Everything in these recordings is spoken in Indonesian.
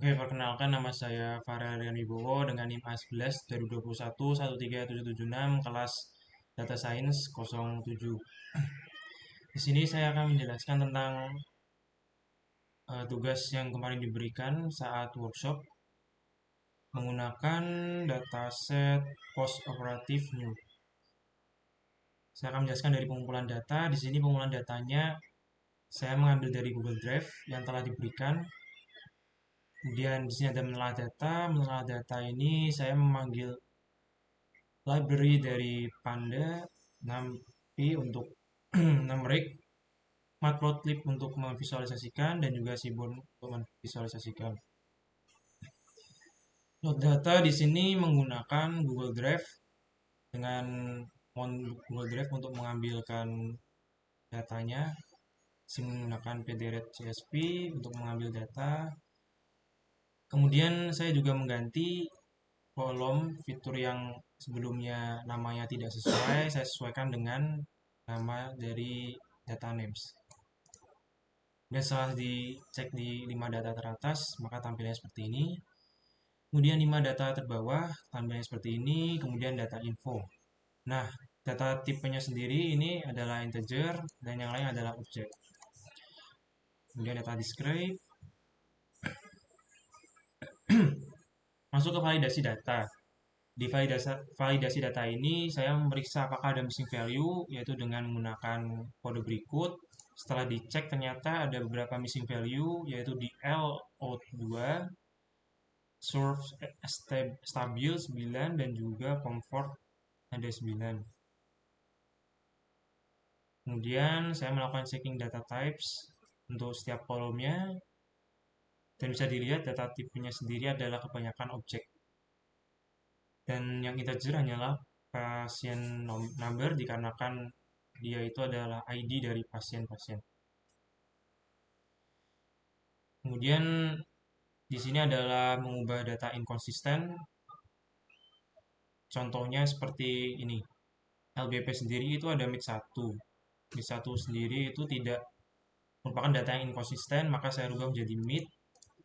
Oke, perkenalkan nama saya Farharian Wibowo dengan NIM A11 2021 13776 kelas Data Science 07. Di sini saya akan menjelaskan tentang tugas yang kemarin diberikan saat workshop menggunakan dataset post operative new. Saya akan menjelaskan dari pengumpulan data. Di sini pengumpulan datanya saya mengambil dari Google Drive yang telah diberikan. Kemudian di sini ada menelaah data. Menelaah data ini saya memanggil library dari Panda, NumPy untuk numerik, Matplotlib untuk memvisualisasikan, dan juga Seaborn untuk memvisualisasikan. Load data di sini menggunakan Google Drive dengan Google Drive untuk mengambilkan datanya. Saya menggunakan pdret CSV untuk mengambil data. Kemudian saya juga mengganti kolom fitur yang sebelumnya namanya tidak sesuai, saya sesuaikan dengan nama dari data names. Dan setelah dicek di 5 data teratas, maka tampilannya seperti ini. Kemudian 5 data terbawah, tampilannya seperti ini. Kemudian data info. Nah, data tipenya sendiri ini adalah integer, dan yang lain adalah objek. Kemudian data describe. Masuk ke validasi data. Di validasi data ini, saya memeriksa apakah ada missing value, yaitu dengan menggunakan kode berikut. Setelah dicek, ternyata ada beberapa missing value, yaitu di LO2, source stabil 9, dan juga comfort ada 9. Kemudian, saya melakukan checking data types untuk setiap kolomnya, dan bisa dilihat data tipenya sendiri adalah kebanyakan objek. Dan yang integer hanyalah pasien number dikarenakan dia itu adalah ID dari pasien-pasien. Kemudian di sini adalah mengubah data inkonsisten. Contohnya seperti ini. LBP sendiri itu ada mid 1. Mid 1 sendiri itu tidak merupakan data yang inkonsisten, maka saya rubah menjadi mid.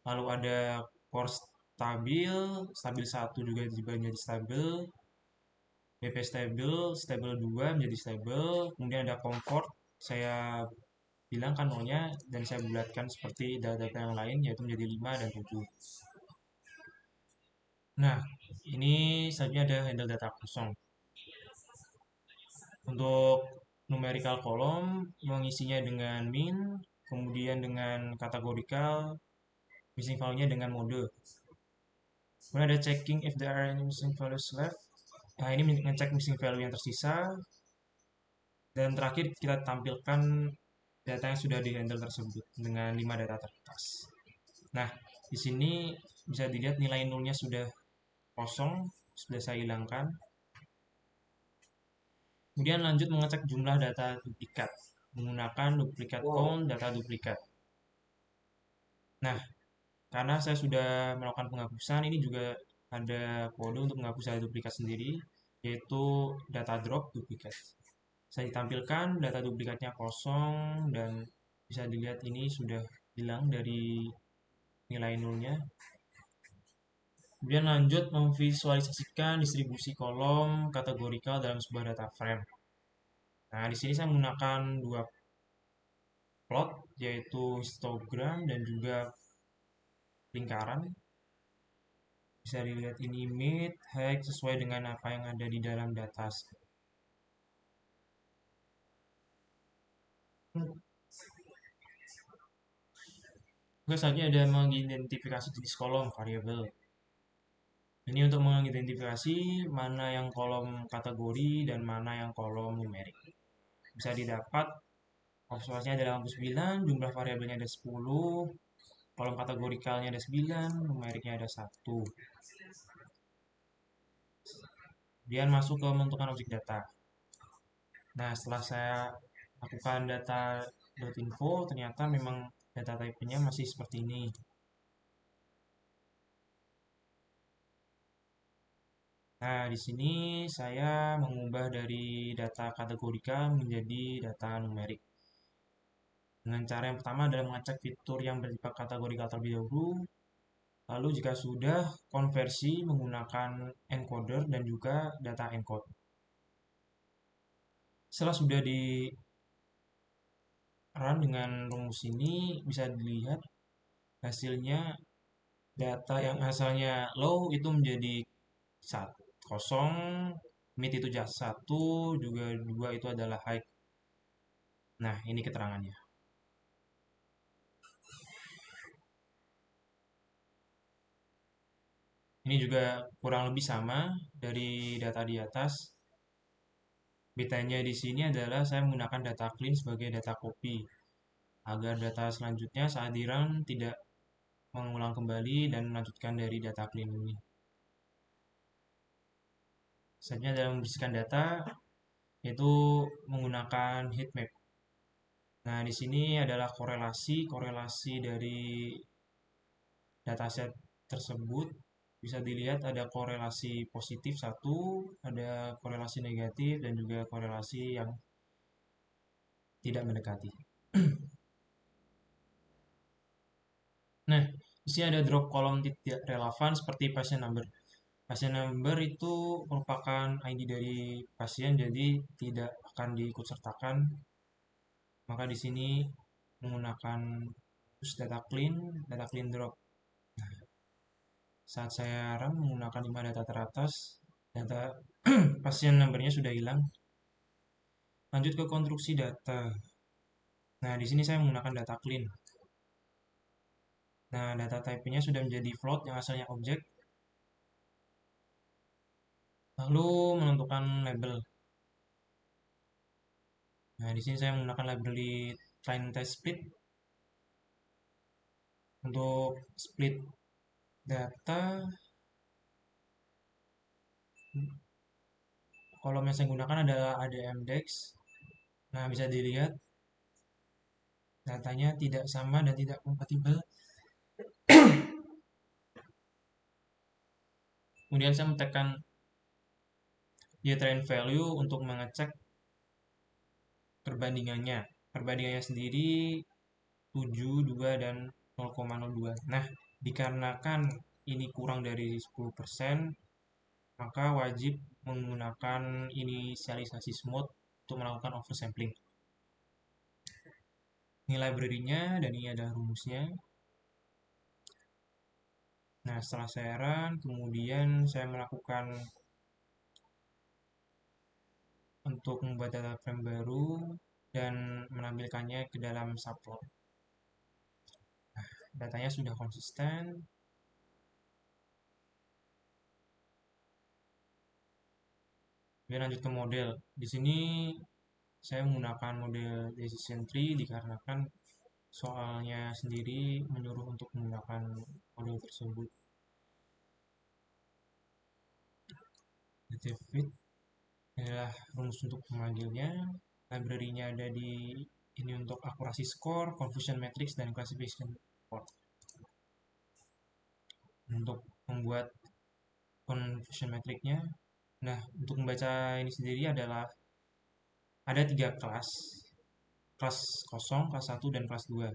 Lalu ada core stabil, stabil 1 juga diubah menjadi stabil. BP stable, stable 2 menjadi stable. Kemudian ada comfort, saya hilangkan nolnya dan saya bulatkan seperti data-data yang lain yaitu menjadi 5 dan 7. Nah, ini selanjutnya ada handle data kosong. Untuk numerical column mengisinya dengan min, kemudian dengan kategorical, missing value-nya dengan mode. Kemudian ada checking if there are any missing values left. Nah, ini ngecek missing value yang tersisa. Dan terakhir kita tampilkan data yang sudah di-handle tersebut dengan 5 data teratas. Nah, di sini bisa dilihat nilai nolnya sudah kosong, sudah saya hilangkan. Kemudian lanjut mengecek jumlah data duplikat menggunakan duplicate count data duplikat. Nah, karena saya sudah melakukan penghapusan, ini juga ada kode untuk menghapus data duplikat sendiri, yaitu data drop duplikat. Saya ditampilkan data duplikatnya kosong dan bisa dilihat ini sudah hilang dari nilai nolnya. Kemudian lanjut memvisualisasikan distribusi kolom kategorikal dalam sebuah data frame. Nah, di sini saya menggunakan dua plot, yaitu histogram dan juga lingkaran. Bisa dilihat ini mid, height sesuai dengan apa yang ada di dalam data. Selanjutnya ada mengidentifikasi jenis kolom variabel. Ini untuk mengidentifikasi mana yang kolom kategori dan mana yang kolom numerik. Bisa didapat observasinya ada 89, jumlah variabelnya ada 10, kolom kategorikalnya ada 9, numeriknya ada 1. Kemudian masuk ke pembentukan objek data. Nah, setelah saya lakukan data.info, ternyata memang data type-nya masih seperti ini. Nah, di sini saya mengubah dari data kategorikal menjadi data numerik. Dengan cara yang pertama adalah mengecek fitur yang bersifat kategorikal terlebih dahulu. Lalu jika sudah, konversi menggunakan encoder dan juga data encode. Setelah sudah di run dengan rumus ini, bisa dilihat hasilnya data yang asalnya low itu menjadi kosong, mid itu just 1, juga 2 itu adalah high. Nah, ini keterangannya. Ini juga kurang lebih sama dari data di atas. Bedanya di sini adalah saya menggunakan data clean sebagai data copy agar data selanjutnya saat di run tidak mengulang kembali dan melanjutkan dari data clean ini. Selanjutnya dalam membersihkan data yaitu menggunakan heatmap. Nah, di sini adalah korelasi dari dataset tersebut. Bisa dilihat ada korelasi positif satu, ada korelasi negatif, dan juga korelasi yang tidak mendekati. Nah, di sini ada drop kolom tidak relevan seperti pasien number. Pasien number itu merupakan ID dari pasien, jadi tidak akan diikut sertakan. Maka di sini menggunakan use data clean drop. Saat saya run menggunakan 5 data teratas, data pasien numbernya sudah hilang. Lanjut ke konstruksi data. Nah, di sini saya menggunakan data clean. Nah, data type-nya sudah menjadi float yang asalnya objek. Lalu menentukan label. Nah, di sini saya menggunakan library train test split untuk split data. Kolom yang saya gunakan adalah ADMDEX. Nah, bisa dilihat datanya tidak sama dan tidak kompatibel. Kemudian saya mentekan train value untuk mengecek perbandingannya. Perbandingannya sendiri 7, 2, dan 0,02. Nah, dikarenakan ini kurang dari 10%, maka wajib menggunakan inisialisasi smooth untuk melakukan oversampling. Ini library-nya dan ini adalah rumusnya. Nah, setelah saya run, kemudian saya melakukan untuk membuat data frame baru dan menampilkannya ke dalam subplot. Nah, datanya sudah konsisten. Kemudian lanjut ke model. Di sini saya menggunakan model decision tree dikarenakan soalnya sendiri menyuruh untuk menggunakan model tersebut. Native fit adalah rumus untuk memanggilnya. Library-nya ada di ini untuk akurasi score, confusion matrix, dan classification report. Untuk membuat confusion matrix-nya, nah untuk membaca ini sendiri adalah ada 3 kelas kosong, kelas 1, dan kelas 2.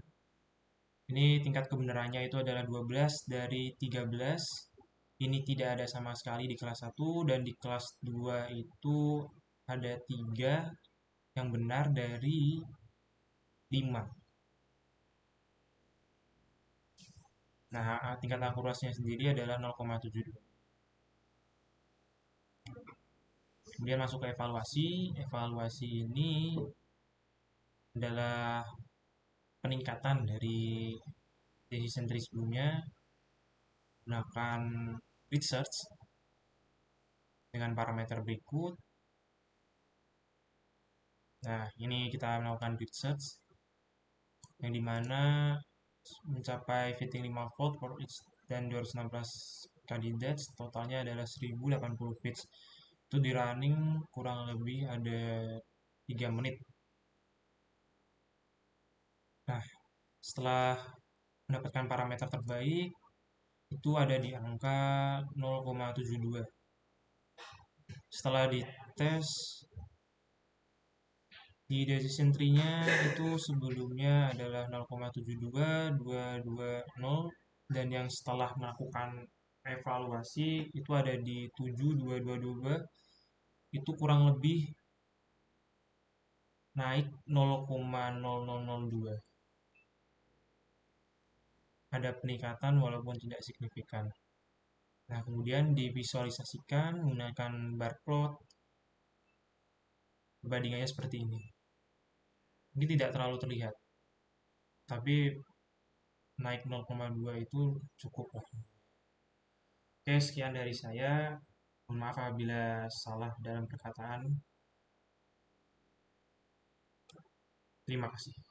Ini tingkat kebenarannya itu adalah 12 dari 13. Ini tidak ada sama sekali di kelas 1, dan di kelas 2 itu ada 3 yang benar dari 5. Nah, tingkat akurasinya sendiri adalah 0,72. Kemudian masuk ke evaluasi. Evaluasi ini adalah peningkatan dari decision tree sebelumnya menggunakan grid search dengan parameter berikut. Nah, ini kita melakukan grid search yang dimana mencapai fitting 5 volt for each dan 216 kandidat, totalnya adalah 1080 fits. Itu di running kurang lebih ada 3 menit. Nah, setelah mendapatkan parameter terbaik itu ada di angka 0,72. Setelah dites di decision tree-nya itu sebelumnya adalah 0,72, 220, dan yang setelah melakukan evaluasi itu ada di 7,222, itu kurang lebih naik 0,0002. Ada peningkatan walaupun tidak signifikan. Nah, kemudian divisualisasikan menggunakan bar plot, perbandingannya seperti ini. Ini tidak terlalu terlihat, tapi naik 0,2 itu cukup lah. Oke, sekian dari saya. Mohon maaf apabila salah dalam perkataan. Terima kasih.